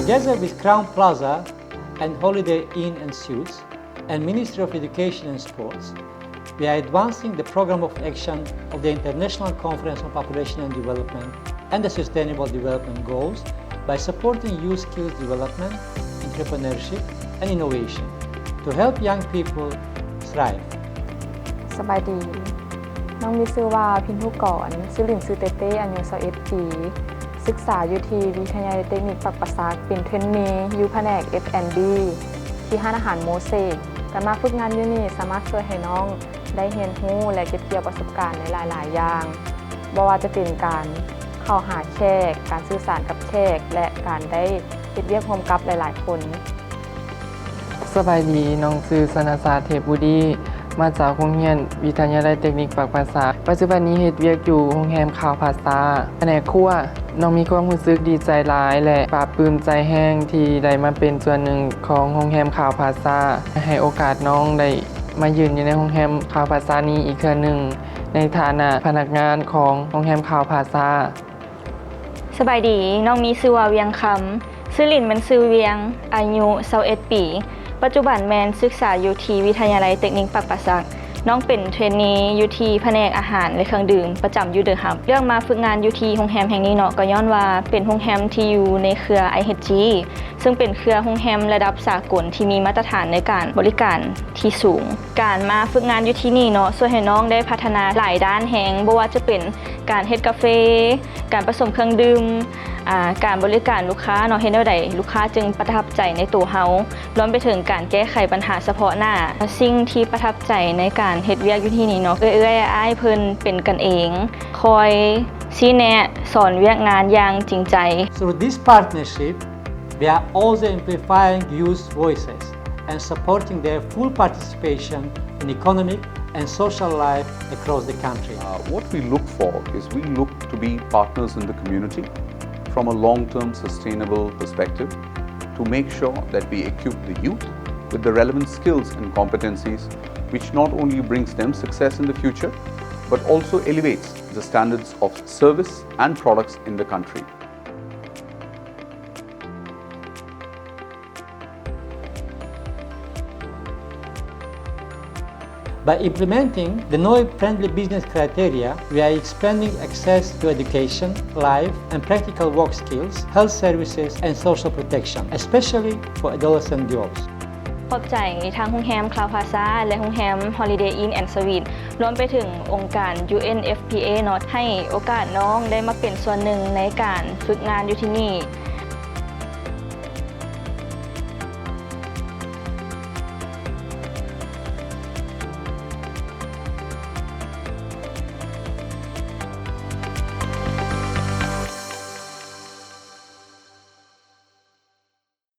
Together with Crown Plaza and Holiday Inn and Suites and Ministry of Education and Sports, we are advancing the program of action of the International Conference on Population and Development and the Sustainable Development Goals by supporting youth skills development, entrepreneurship, and innovation to help young people thrive. สบายดีน้องมีชื่อว่าพินทุกรชื่อหลินชื่อเต้เต้อายุ21ปีศึกษาอยู่ที่วิทยาลัยเทคนิคปักประซักเป็นเทรนนีอยู่แผนก F&B ที่ร้านอาหารโมเสกการมาฝึกงานอยู่นี่สามารถช่วยให้น้องได้เรียนรู้และเก็บเกี่ยวประสบการณ์ในหลายๆอย่างบ่ว่าจะเป็นการเข้าหาแขกการสื่อสารกับแขกและการได้เฮ็ดเวียกร่วมกับหลายๆคนสบายดีน้องชื่อสนศาสตร์เทพบุรีมาจากโรงเรียนวิทยาลัยเทคนิคปากภาษาปัจจุบันนี้เฮ็ดเวียกอยู่โรงแรมข่าวภาษาแผนกครัวน้องมีความรู้สึกดีใจหลายและปลาบปลื้มใจแห้งที่ได้มาเป็นส่วนหนึ่งของโรงแรมข่าวภาษาให้โอกาสน้องได้มายืนอยู่ในโรงแรมข่าวภาษานี้อีกครั้งนึงในฐานะพนักงานของโรงแรมข่าวภาษาสบายดีน้องมีชื่อว่าเวียงคำชื่อหลินเป็นชื่อเวียงอายุ21ปีปัจจุบันแมนศึกษาอยู่ที่วิทยาลัยเทคนิคปากประซักน้องเป็นเทรนนีอยู่ที่แผนกอาหารและเครื่องดื่มประจำอยู่เดอะฮับเรื่องมาฝึกงานอยู่ที่โรงแรมแห่งนี้เนาะก็ย้อนว่าเป็นโรงแรมที่อยู่ในเครือ IHG ซึ่งเป็นเครือโรงแรมระดับสากลที่มีมาตรฐานในการบริการที่สูงการมาฝึกงานอยู่ที่นี่เนาะช่วยให้น้องได้พัฒนาหลายด้านแฮงบ่ว่าจะเป็นการเฮ็ดกาแฟการผสมเครื่องดื่มการบริการลูกค้าเนาะเฮ็ดแนวใดลูกค้าจึงประทับใจในตัวเฮารวมไปถึงการแก้ไขปัญหาเฉพาะหน้าสิ่งที่ประทับใจในการเฮ็ดเวียกอยู่ที่นี่เนาะเอื้อยๆอ้ายเพิ่นเป็นกันเองคอยชี้แนะสอนเวียกงานอย่างจริงใจ Through this partnership, we are also amplifying youth voices and supporting their full participation in economic and social life across the country. What we look for is we look to be partners in the community from a long-term sustainable perspective to make sure that we equip the youth with the relevant skills and competencies which not only brings them success in the future but also elevates the standards of service and products in the country. By implementing the NOI-friendly business criteria, we are expanding access to education, life and practical work skills, health services and social protection, especially for adolescent girls. ขอบใจทางโรงแรมคลาวพลาซาและโรงแรม Holiday Inn and Suites รวมไปถึงองค์การ UNFPA เนาะให้โอกาสน้องได้มาเป็นส่วนหนึ่งในการฝึกงานอยู่ที่นี่